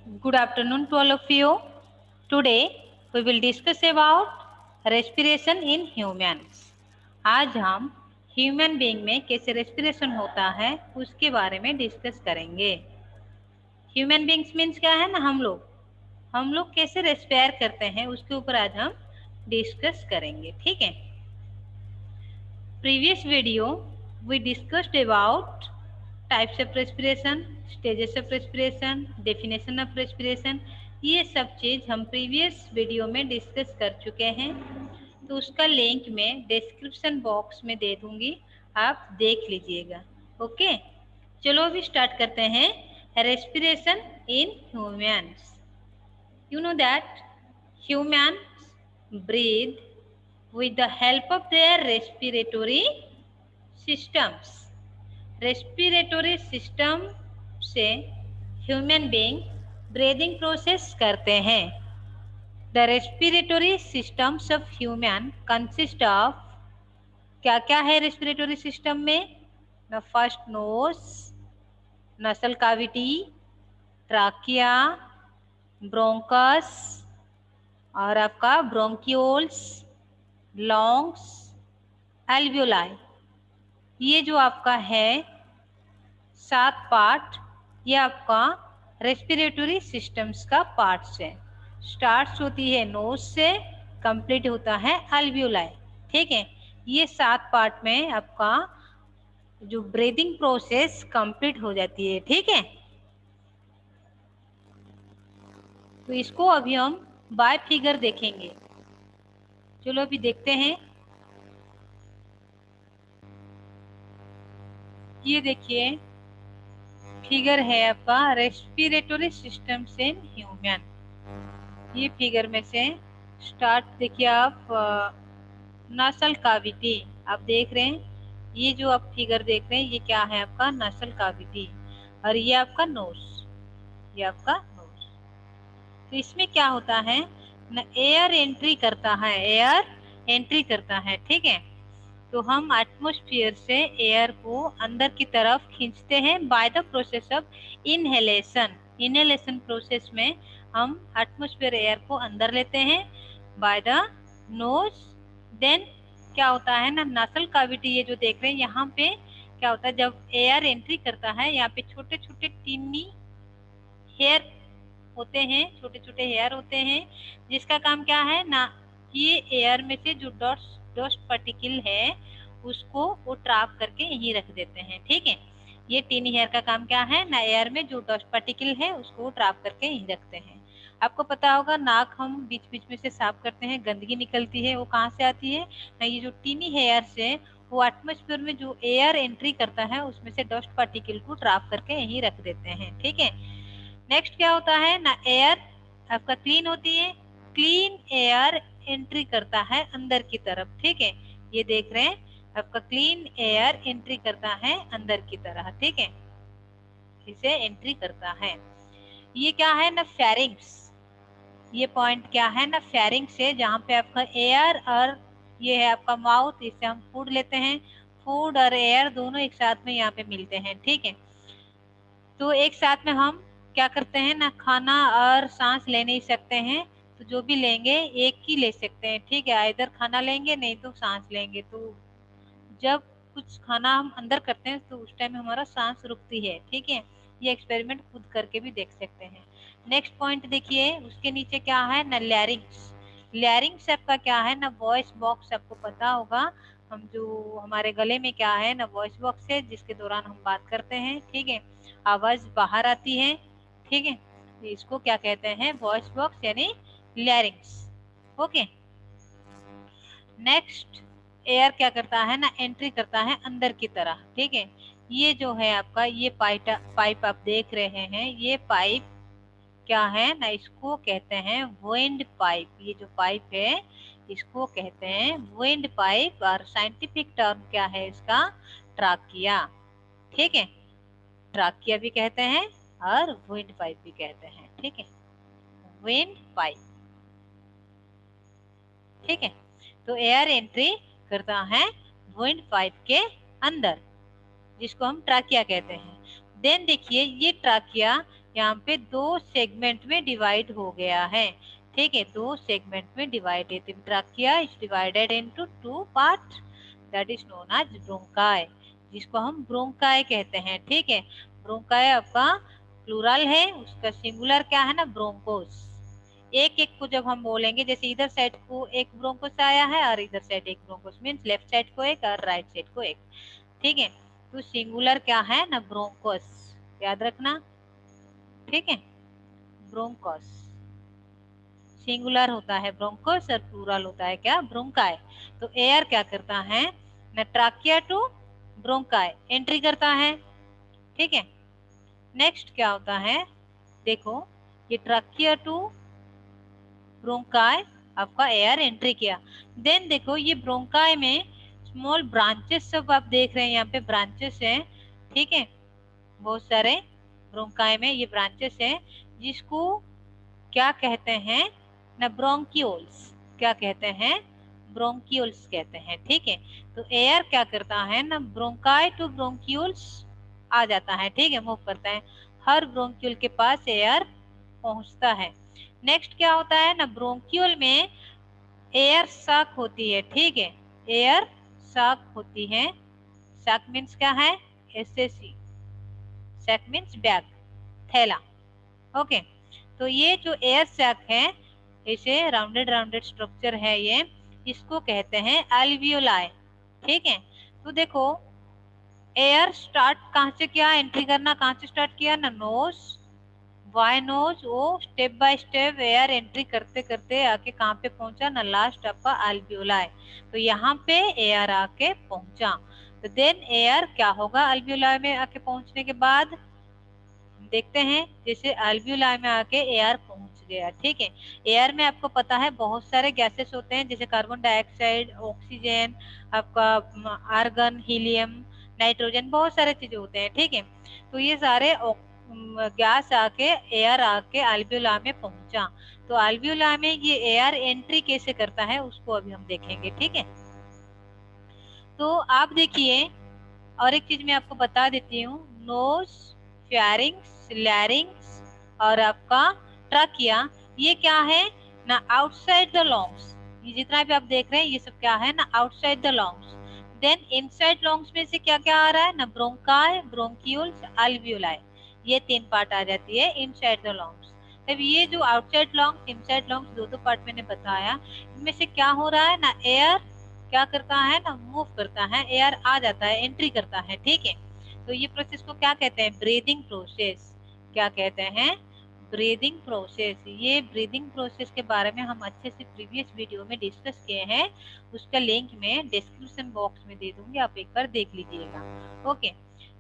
Good afternoon to all of you. Today we will discuss about respiration in humans. आज हम human being में कैसे respiration होता है उसके बारे में डिस्कस करेंगे। ह्यूमन बीइंग्स मीन्स क्या है ना, हम लोग कैसे रेस्पायर करते हैं उसके ऊपर आज हम डिस्कस करेंगे। ठीक है। Previous video we discussed about types of respiration, stages of respiration, definition of respiration। ये सब चीज हम प्रीवियस वीडियो में डिस्कस कर चुके हैं, तो उसका लिंक मैं डिस्क्रिप्शन बॉक्स में दे दूंगी, आप देख लीजिएगा। ओके, चलो अभी स्टार्ट करते हैं। Respiration in humans. You know that humans breathe with the help of their respiratory systems। Respiratory system से ह्यूमन बीइंग ब्रीदिंग प्रोसेस करते हैं। The respiratory systems of human consist of, क्या क्या है रेस्पिरेटरी सिस्टम में? The first knows, नसल काविटी, trachea, bronchus और आपका ब्रोंकियोल्स, लॉन्ग्स, एल्वियोलाई। ये जो आपका है 7 पार्ट, ये आपका रेस्पिरेटरी सिस्टम्स का पार्ट्स है। स्टार्ट्स होती है नोज से, कंप्लीट होता है एल्वियोलाई। ठीक है, ये 7 पार्ट में आपका जो ब्रीदिंग प्रोसेस कंप्लीट हो जाती है। ठीक है, तो इसको अभी हम बाय फिगर देखेंगे। चलो अभी देखते हैं। ये देखिए फिगर है आपका रेस्पिरेटरी सिस्टम इन ह्यूमन। ये फिगर में से स्टार्ट देखिए आप, नसल काविटी आप देख रहे हैं। ये जो आप फिगर देख रहे हैं ये क्या है? आपका नसल काविटी। और ये आपका नोज, ये आपका नोज। तो इसमें क्या होता है ना, एयर एंट्री करता है, एयर एंट्री करता है। ठीक है, तो हम एटमॉस्फेयर से एयर को अंदर की तरफ खींचते हैं by the process of inhalation. Inhalation process में हम एटमॉस्फेयर एयर को अंदर लेते हैं बाय द नोज। देन क्या होता है ना, नसल काविटी ये जो देख रहे हैं यहाँ पे क्या होता है, जब एयर एंट्री करता है यहाँ पे छोटे छोटे टिनी हेयर होते हैं, छोटे छोटे हेयर होते हैं, जिसका काम क्या है ना, ये एयर में से जो डस्ट पार्टिकल है उसको वो ट्रैप करके यहीं रख देते हैं। ठीक है, ये टिनी हेयर का काम क्या है ना, एयर में जो डस्ट पार्टिकल है उसको ट्रैप करके यहीं रखते हैं। आपको पता होगा नाक हम बीच बीच में से साफ करते हैं, गंदगी निकलती है, वो कहाँ से आती है ना, ये जो टिनी हेयर से वो एटमॉस्फेयर में जो एयर एंट्री करता है उसमें से डस्ट पार्टिकल को ट्रैप करके यहीं रख देते हैं। ठीक है, नेक्स्ट क्या होता है ना, एयर आपका क्लीन होती है, क्लीन एयर एंट्री करता है अंदर की तरफ। ठीक है, ये देख रहे हैं आपका क्लीन एयर एंट्री करता है अंदर की तरह। ठीक है, इसे एंट्री करता है। ये क्या है ना, फेरिंग्स। ये पॉइंट क्या है ना, फेरिंग्स है, जहाँ पे आपका एयर और ये है आपका माउथ, इससे हम फूड लेते हैं। फूड और एयर दोनों एक साथ में यहाँ पे मिलते हैं। ठीक है, तो एक साथ में हम क्या करते हैं ना, खाना और सांस ले नहीं सकते हैं, तो जो भी लेंगे एक ही ले सकते हैं। ठीक है, इधर खाना लेंगे नहीं तो सांस लेंगे। तो जब कुछ खाना हम अंदर करते हैं तो उस टाइम हमारा सांस रुकती है। ठीक है, ये एक्सपेरिमेंट खुद करके भी देख सकते हैं। नेक्स्ट पॉइंट देखिए, उसके नीचे क्या है ना, लैरिंग्स। लैरिंग्स आपका क्या है ना, वॉइस बॉक्स। आपको पता होगा हम जो हमारे गले में क्या है ना, वॉइस बॉक्स है, जिसके दौरान हम बात करते हैं। ठीक है, आवाज बाहर आती है। ठीक है, तो इसको क्या कहते हैं, वॉइस बॉक्स यानी लैरिंग्स। ओके, नेक्स्ट एयर क्या करता है ना, एंट्री करता है अंदर की तरह। ठीक है, ये जो है आपका ये पाइप आप देख रहे हैं, ये पाइप क्या है ना, इसको कहते हैं विंड पाइप। ये जो पाइप है इसको कहते हैं विंड पाइप, और साइंटिफिक टर्म क्या है इसका, ट्राकिया। ठीक है, ट्राकिया भी कहते हैं और विंड पाइप भी कहते हैं। ठीक है, विंड पाइप। ठीक है, तो एयर एंट्री करता है विंड पाइप के अंदर, जिसको हम ट्राकिया कहते हैं। देन देखिए ये ट्राकिया यहाँ पे 2 सेगमेंट में डिवाइड हो गया है, ठीक है, 2 सेगमेंट में divided. Trachea is divided into 2 part, that is known as bronchi, जिसको हम ब्रोंकाई कहते हैं, ठीक है। ब्रोंकाई आपका प्लूरल है, उसका सिंगुलर क्या है ना, ब्रोंकोस। एक एक को जब हम बोलेंगे, जैसे इधर साइड को एक ब्रोंकोस आया है और इधर साइड एक ब्रोंकोस, मीन्स लेफ्ट साइड को एक और राइट साइड को एक, ठीक है। तो सिंगुलर क्या है ना, ब्रोंकोस, याद रखना, ठीक है। ब्रोंकोस सिंगुलर होता है ब्रोंकोस और प्लूरल होता है क्या, ब्रोंकाई। तो एयर क्या करता है ना, ट्राकिया टू ब्रोंकाई एंट्री करता है, ठीक है। नेक्स्ट क्या होता है, देखो ये ट्राकिया टू ब्रोंकाई आपका एयर एंट्री किया। देन देखो ये ब्रोंकाई में स्मॉल ब्रांचेस सब आप देख रहे हैं, यहाँ पे ब्रांचेस हैं, ठीक है, बहुत सारे ब्रोंकाई में ये ब्रांचेस हैं, जिसको क्या कहते हैं ना, ब्रोंकियोल्स। क्या कहते हैं, ब्रोंकियोल्स कहते हैं, ठीक है। तो एयर क्या करता है ना, ब्रोंकाई टू ब्रोंकियोल्स आ जाता है, ठीक है, मूव करता है, हर ब्रोंकियोल के पास एयर पहुंचता है। नेक्स्ट क्या होता है ना, ब्रोंकियोल में एयर साक होती है, ठीक है, एयर साक होती है। साक मीन्स क्या है, एसएसी, सैक मीन्स बैग, थैला, ओके। तो ये जो एयर सैक है, इसे राउंडेड राउंडेड स्ट्रक्चर है ये, इसको कहते हैं एल्वियोलाई, ठीक है। तो देखो एयर स्टार्ट कहाँ से किया, एंट्री करना कहाँ से स्टार्ट किया ना, नोज, वाई नोज, वो step by step air entry करते करते आके कहाँ पे पहुंचा ना, लास्ट आपका एल्वियोलाई। तो यहाँ पे एयर आके पहुंचा, तो देन एयर क्या होगा, एल्वियोलाई में आके पहुंचने के बाद देखते हैं, जैसे एल्वियोलाई में आके एयर पहुंच गया, ठीक है। एयर में आपको पता है बहुत सारे गैसेस होते हैं, जैसे कार्बन डाइऑक्साइड, ऑक्सीजन, आपका आर्गन, हीलियम, नाइट्रोजन, बहुत सारे चीजें होते हैं, ठीक है। तो ये सारे गैस आके एयर आके एल्वियोलाई में पहुंचा। तो एल्वियोलाई में ये एयर एंट्री कैसे करता है उसको अभी हम देखेंगे, ठीक है। तो आप देखिए, और एक चीज मैं आपको बता देती हूँ, नोज, फेरिंग्स, लैरिंग्स और आपका ट्रकिया, ये क्या है ना, आउटसाइड द लॉन्ग्स। ये जितना भी आप देख रहे हैं ये सब क्या है ना, outside the lungs. Then inside lungs में से क्या क्या आ रहा है ना, ब्रोंकाई, ब्रोंकियोल्स, एल्वियोलाई, ये 3 पार्ट आ जाती है इनसाइड द लॉन्ग्स। तब ये जो आउटसाइड लॉन्ग्स, इनसाइड लॉन्ग्स, दो पार्ट मैंने बताया, इनमें से क्या हो रहा है ना, एयर क्या करता है ना, मूव करता है, एयर आ जाता है, एंट्री करता है, ठीक है। तो ये प्रोसेस को क्या कहते हैं, ब्रीदिंग प्रोसेस। क्या कहते हैं, ब्रीदिंग प्रोसेस। ये ब्रीदिंग प्रोसेस के बारे में हम अच्छे से प्रीवियस वीडियो में डिस्कस किए हैं, उसका लिंक मैं डिस्क्रिप्शन बॉक्स में दे दूंगी, आप एक बार देख लीजिएगा, ओके।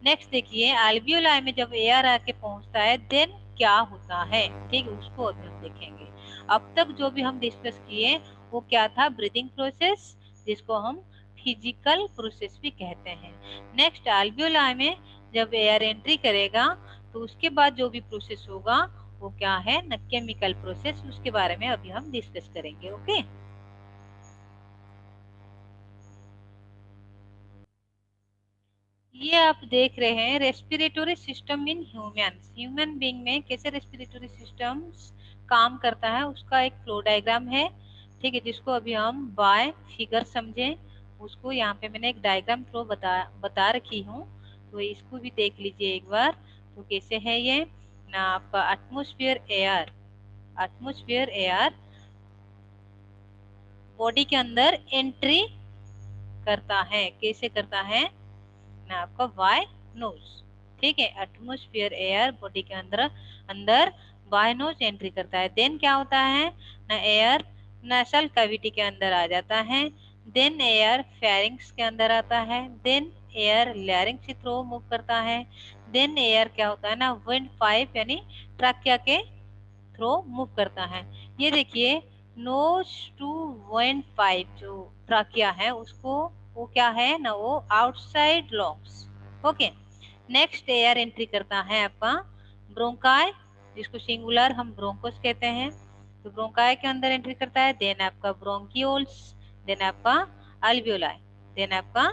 नेक्स्ट देखिए, एल्वियोलाई में जब एयर आके पहुंचता है देन क्या होता है, ठीक है, उसको अभी हम देखेंगे। अब तक जो भी हम डिस्कस किए वो क्या था, ब्रीदिंग प्रोसेस, जिसको हम फिजिकल प्रोसेस भी कहते हैं। नेक्स्ट एल्वियोलाई में जब एयर एंट्री करेगा तो उसके बाद जो भी प्रोसेस होगा वो क्या है ना, केमिकल प्रोसेस, उसके बारे में अभी हम डिस्कस करेंगे, ओके। ये आप देख रहे हैं respiratory system in humans, human being में कैसे रेस्पिरेटरी सिस्टम्स काम करता है उसका एक फ्लो डायग्राम है, ठीक है, जिसको अभी हम बाय फिगर समझें उसको यहाँ पे मैंने एक डायग्राम थ्रो बता रखी हूँ, तो इसको भी देख लीजिए एक बार। तो कैसे है ये ना, आपका atmosphere air, atmosphere air body के अंदर एंट्री करता है, कैसे करता है ना, आपका वाई नोज, ठीक है। एटमॉस्फेयर एयर बॉडी के अंदर अंदर वाई नोज एंट्री करता है। देन क्या होता है ना, एयर नेसल कैविटी के अंदर आ जाता है, देन एयर फेरिंग्स के अंदर आता है, देन एयर लैरिंग्स के थ्रू मूव करता है, देन एयर क्या होता है ना, विंड पाइप यानी ट्रकिया के थ्रू मूव करता है। ये देखिए, नोज टू विंड पाइप जो ट्रकिया है उसको, वो क्या है ना, वो outside longs, okay. Next air entry करता है आपका ब्रोंकाई, जिसको सिंगुलर हम ब्रोंकोस कहते हैं, तो ब्रोंकाई के अंदर एंट्री करता है, देन आपका ब्रोंकियोल्स, देन आपका अल्वियोलाई, देन आपका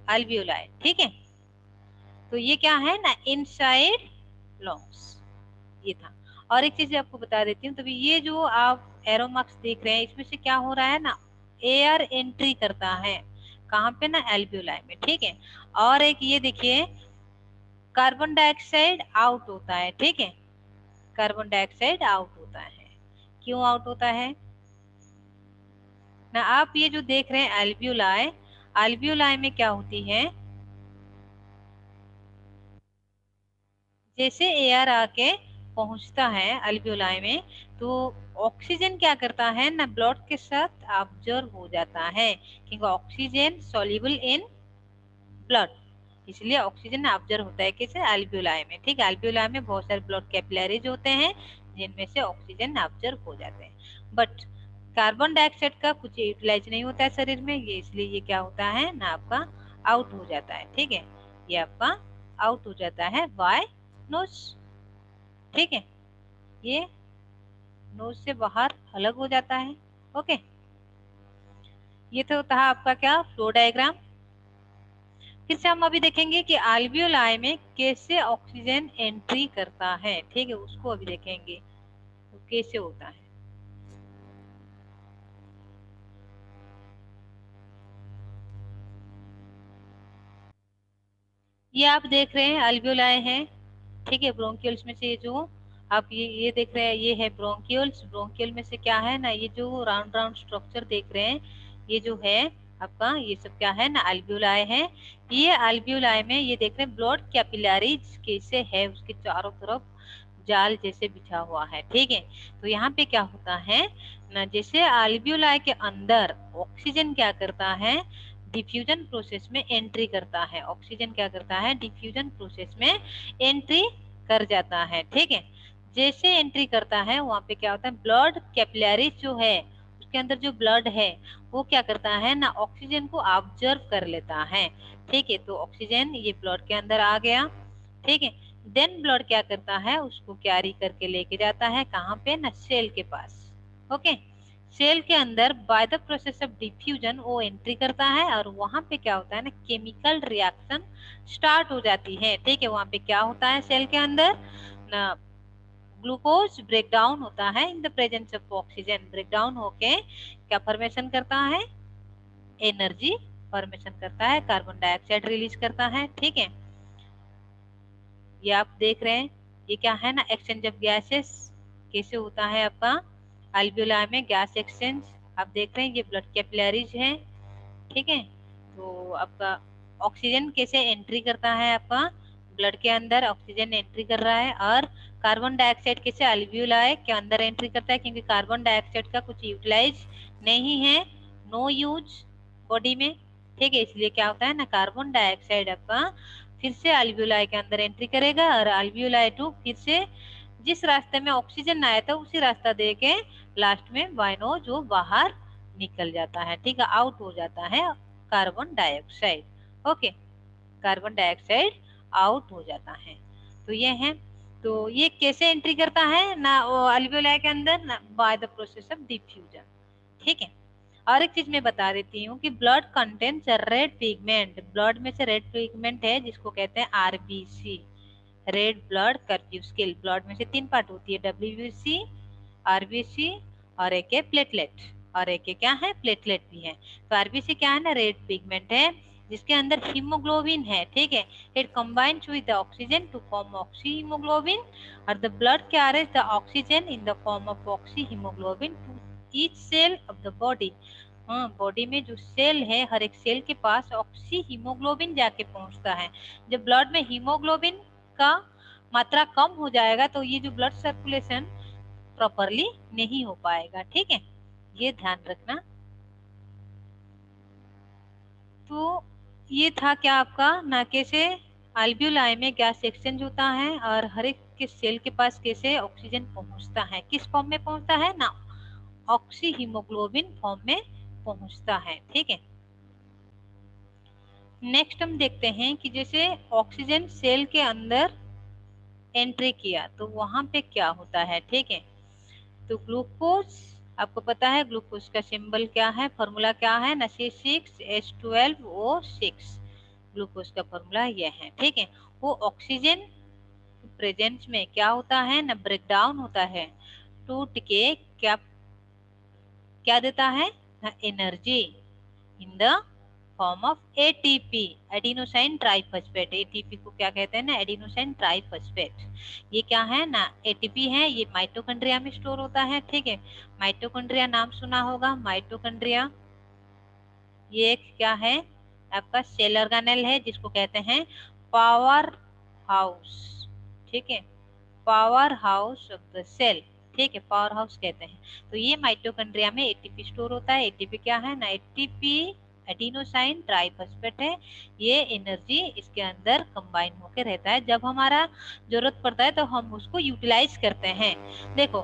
अल्वियोलाई, ठीक है। तो ये क्या है ना, इनसाइड लॉन्ग्स, ये था। और एक चीज आपको बता देती हूँ, तभी ये जो आप एरो मार्क्स देख रहे हैं इसमें से क्या हो रहा है ना, एयर एंट्री करता है कहाँ पे ना, एल्वियोलाई में, ठीक है। और एक ये देखिए कार्बन डाइऑक्साइड आउट होता है, ठीक है, कार्बन डाइऑक्साइड आउट होता है। क्यों आउट होता है ना, आप ये जो देख रहे हैं एल्वियोलाई, एल्वियोलाई में क्या होती है, जैसे एयर आके पहुंचता है एल्वियोलाई में, तो ऑक्सीजन क्या करता है ना, ब्लड के साथ ऑब्जर्व हो जाता है, क्योंकि ऑक्सीजन सॉल्युबल इन ब्लड, इसलिए ऑक्सीजन ऑब्जर्व होता है कैसे, एल्वियोलाई में, ठीक है। एल्वियोलाई में बहुत सारे ब्लड कैपिलरीज होते हैं जिनमें से ऑक्सीजन ऑब्जर्व हो जाते हैं, बट कार्बन डाइऑक्साइड का कुछ यूटिलाइज नहीं होता है शरीर में, ये इसलिए ये क्या होता है ना, आपका आउट हो जाता है, ठीक है, ये आपका आउट हो जाता है बाय नोज, ठीक है, ये नोज से बाहर अलग हो जाता है। ओके, ये तो था आपका क्या, फ्लो डायग्राम। फिर से हम अभी देखेंगे कि एल्वियोलाई में कैसे ऑक्सीजन एंट्री करता है, ठीक है, उसको अभी देखेंगे तो कैसे होता है। ये आप देख रहे हैं एल्वियोलाई है, ठीक है, ब्रोंकियल्स में से ये जो आप ये देख रहे हैं ये है ब्रोंकियल्स, ब्रोंकियल में से क्या है ना, ये जो राउंड राउंड स्ट्रक्चर देख रहे हैं ये जो है आपका, ये सब क्या है ना, एल्वियोलाई है। ये एल्वियोलाई में ये देख रहे हैं ब्लड कैपिलरीज कैसे है, उसके चारों तरफ जाल जैसे बिछा हुआ है, ठीक है। तो यहाँ पे क्या होता है ना, जैसे एल्वियोलाई के अंदर ऑक्सीजन क्या करता है, डिफ्यूजन प्रोसेस में एंट्री करता है, ऑक्सीजन क्या करता है, डिफ्यूजन प्रोसेस में एंट्री कर जाता है, ठीक है। जैसे एंट्री करता है वहां पे क्या होता है, ब्लड कैपिलरीज जो है उसके अंदर जो ब्लड है वो क्या करता है ना, ऑक्सीजन को ऑब्जर्व कर लेता है, ठीक है। तो ऑक्सीजन ये ब्लड के अंदर आ गया, ठीक है। देन ब्लड क्या करता है, उसको कैरी करके लेके जाता है कहाँ पे ना, सेल के पास। ओके, सेल के अंदर by the process of diffusion वो एंट्री करता है और वहां पे क्या होता है ना, केमिकल रिएक्शन स्टार्ट हो जाती है, ठीक है। वहां पे क्या होता है सेल के अंदर ना, ग्लूकोज ब्रेक डाउन होता है in the presence of oxygen, break down होके क्या फॉर्मेशन करता है, एनर्जी फॉर्मेशन करता है, कार्बन डाइऑक्साइड रिलीज करता है, ठीक है। ये आप देख रहे हैं ये क्या है ना, एक्सचेंज ऑफ गैसेस कैसे होता है आपका एल्वियोलाई में, गैस एक्सचेंज आप देख रहे हैं, ये ब्लड कैपिलरीज है, ठीक है। तो आपका ऑक्सीजन कैसे एंट्री करता है, आपका ब्लड के अंदर ऑक्सीजन एंट्री कर रहा है, और कार्बन डाइऑक्साइड कैसे एल्वियोलाई के अंदर एंट्री करता है, क्योंकि कार्बन डाइऑक्साइड का कुछ यूटिलाइज नहीं है, नो यूज बॉडी में, ठीक है। इसलिए क्या होता है ना, कार्बन डाइऑक्साइड आपका फिर से एल्वियोलाई के अंदर एंट्री करेगा और एल्वियोलाई टू फिर से जिस रास्ते में ऑक्सीजन आया था उसी रास्ता दे के लास्ट में बाइनो जो बाहर निकल जाता है, ठीक है, आउट हो जाता है carbon dioxide. Okay, carbon dioxide out हो जाता है। तो ये है, तो ये कैसे एंट्री करता है ना एल्वियोलाई के अंदर ना, by the process of diffusion, ठीक है। और एक चीज मैं बता देती हूँ कि blood contains red pigment, blood में से रेड पिगमेंट है जिसको कहते हैं आरबीसी, रेड ब्लड कर्प्यूस्किल। ब्लड में से तीन पार्ट होती है, डब्ल्यूबीसी, आरबीसी और एक है प्लेटलेट, और एक क्या है, प्लेटलेट भी है। तो आरबीसी क्या है ना, रेड पिगमेंट है जिसके अंदर हीमोग्लोबिन है, ठीक है। It combines with the oxygen to form oxy haemoglobin, और the blood carries the oxygen in the form of oxy haemoglobin to each cell of the body. हाँ, बॉडी में जो सेल है हर एक सेल के पास ऑक्सी हीमोग्लोबिन जाके पहुंचता है। जब ब्लड में हीमोग्लोबिन का मात्रा कम हो जाएगा तो ये जो ब्लड सर्कुलेशन प्रॉपरली नहीं हो पाएगा, ठीक है, ये ध्यान रखना। तो ये था क्या आपका ना, कैसे एल्वियोलाई में गैस एक्सचेंज होता है और हर एक के सेल के पास कैसे ऑक्सीजन पहुंचता है, किस फॉर्म में पहुंचता है ना, ऑक्सी हीमोग्लोबिन फॉर्म में पहुंचता है, ठीक है। नेक्स्ट हम देखते हैं कि जैसे ऑक्सीजन सेल के अंदर एंट्री किया तो वहां पे क्या होता है, ठीक है। तो ग्लूकोज आपको पता है, ग्लूकोज का सिंबल क्या है, फॉर्मूला क्या है ना, C6H12O6, ग्लूकोज का फॉर्मूला ये है, ठीक है। वो ऑक्सीजन प्रेजेंस में क्या होता है ना, ब्रेक डाउन होता है, टूट के क्या क्या देता है ना, energy in the form of ATP, adenosine triphosphate. ATP को क्या कहते हैं ना, एडिनोसाइन ट्राइफॉस्फेट। ये क्या है ना, एटीपी है, ये माइटोकॉन्ड्रिया में स्टोर होता है। ठीक है, माइटोकॉन्ड्रिया नाम सुना होगा, माइटोकॉन्ड्रिया ये एक क्या है आपका सेल ऑर्गेनेल है, जिसको कहते हैं पावर हाउस। ठीक है, power house of the cell. ठीक है, पावर हाउस कहते हैं। तो ये माइटोकॉन्ड्रिया में एटीपी स्टोर होता है। एटीपी क्या है ना, एटीपी एडिनोसाइन ट्राइफॉस्फेट है। ये एनर्जी इसके अंदर कंबाइन होकर रहता है, जब हमारा जरूरत पड़ता है तो हम उसको यूटिलाइज करते हैं। देखो,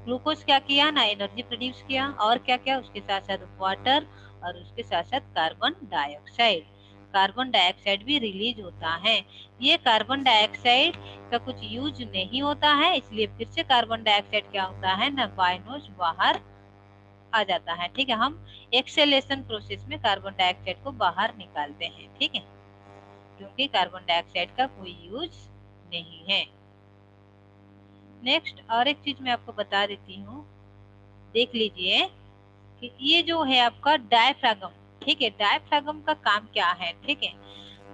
ग्लूकोज क्या किया ना, एनर्जी प्रोड्यूस किया, और क्या क्या उसके साथ साथ वाटर, और उसके साथ साथ कार्बन डाइऑक्साइड। कार्बन डाइऑक्साइड भी रिलीज होता है। ये कार्बन डाइऑक्साइड का कुछ यूज नहीं होता है, इसलिए फिर से कार्बन डाइऑक्साइड क्या होता है ना, बायनोज बाहर आ जाता है। ठीक है, हम एक्सेलेशन प्रोसेस में कार्बन डाइऑक्साइड को बाहर निकालते हैं। ठीक है, क्योंकि कार्बन डाइऑक्साइड का कोई यूज नहीं है। नेक्स्ट और एक चीज मैं आपको बता देती हूँ, देख लीजिए कि ये जो है आपका डायफ्रागम। ठीक है, डायफ्रागम का काम क्या है, ठीक है,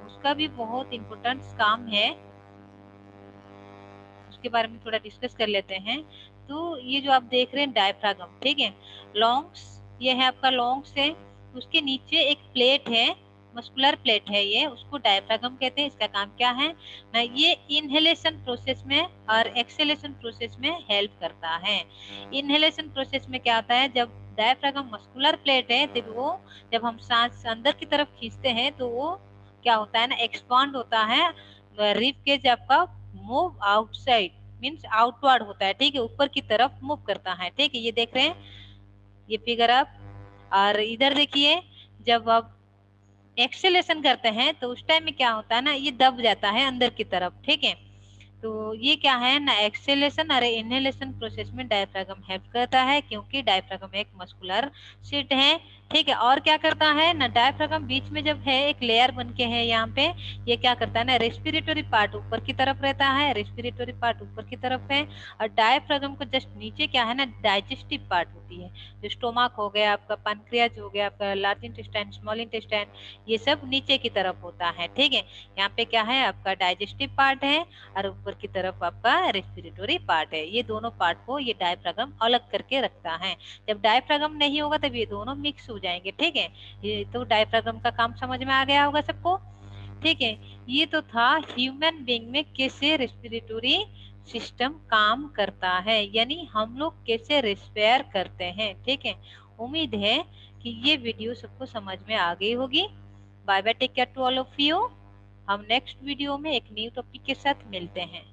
उसका भी बहुत इंपॉर्टेंट काम है, उसके बारे में थोड़ा डिस्कस कर लेते हैं। तो ये जो आप देख रहे हैं डायफ्रागम, ठीक है, लॉन्ग्स, ये है आपका लॉन्ग्स है, उसके नीचे एक प्लेट है, मस्कुलर प्लेट है, ये उसको डायफ्रागम कहते हैं। इसका काम क्या है ना, ये इनहेलेशन प्रोसेस में और एक्सेलेशन प्रोसेस में हेल्प करता है। इनहेलेशन प्रोसेस में क्या होता है, जब डायफ्रागम मस्कुलर प्लेट है, तो वो जब हम सांस अंदर की तरफ खींचते हैं तो वो क्या होता है ना, एक्सपांड होता है, रिब केज आपका मूव आउटसाइड, मीन्स आउटवर्ड होता है। ठीक है, ऊपर की तरफ मूव करता है। ठीक है, ये देख रहे हैं ये फिगर आप, और इधर देखिए जब आप एक्सेलेशन करते हैं तो उस टाइम में क्या होता है ना, ये दब जाता है अंदर की तरफ। ठीक है, तो ये क्या है ना, एक्सेलेशन और इनहेलेशन प्रोसेस में डायफ्रागम हेल्प करता है, क्योंकि डायफ्रागम एक मस्कुलर सीट है। ठीक है, और क्या करता है ना, डायफ्रागम बीच में जब है एक लेयर बन के है यहाँ पे, ये क्या करता है ना, रेस्पिरेटरी पार्ट ऊपर की तरफ रहता है, रेस्पिरेटरी पार्ट ऊपर की तरफ है, और डायफ्रागम को जस्ट नीचे क्या है ना, डाइजेस्टिव पार्ट होती है, जो स्टोमक हो गया आपका, पैनक्रियाज हो गया आपका, लार्ज इंटेस्टाइन, स्मॉल इंटेस्टाइन, ये सब नीचे की तरफ होता है। ठीक है, यहाँ पे क्या है आपका डाइजेस्टिव पार्ट है, और ऊपर की तरफ आपका रेस्पिरेटरी पार्ट है। ये दोनों पार्ट को ये डायफ्रागम अलग करके रखता है। जब डायफ्रागम नहीं होगा तब ये दोनों मिक्स हो जाएंगे। ठीक है, ये तो डायफ्रागम का काम समझ में आ गया होगा सबको। ठीक है, ये तो था ह्यूमन बीइंग में कैसे रेस्पिरेटरी सिस्टम काम करता है, यानी हम लोग कैसे रेस्पायर करते हैं। ठीक है, उम्मीद है कि ये वीडियो सबको समझ में आ गई होगी। Bye bye, take care to all of you. हम नेक्स्ट वीडियो में एक न्यू टॉपिक के साथ मिलते हैं।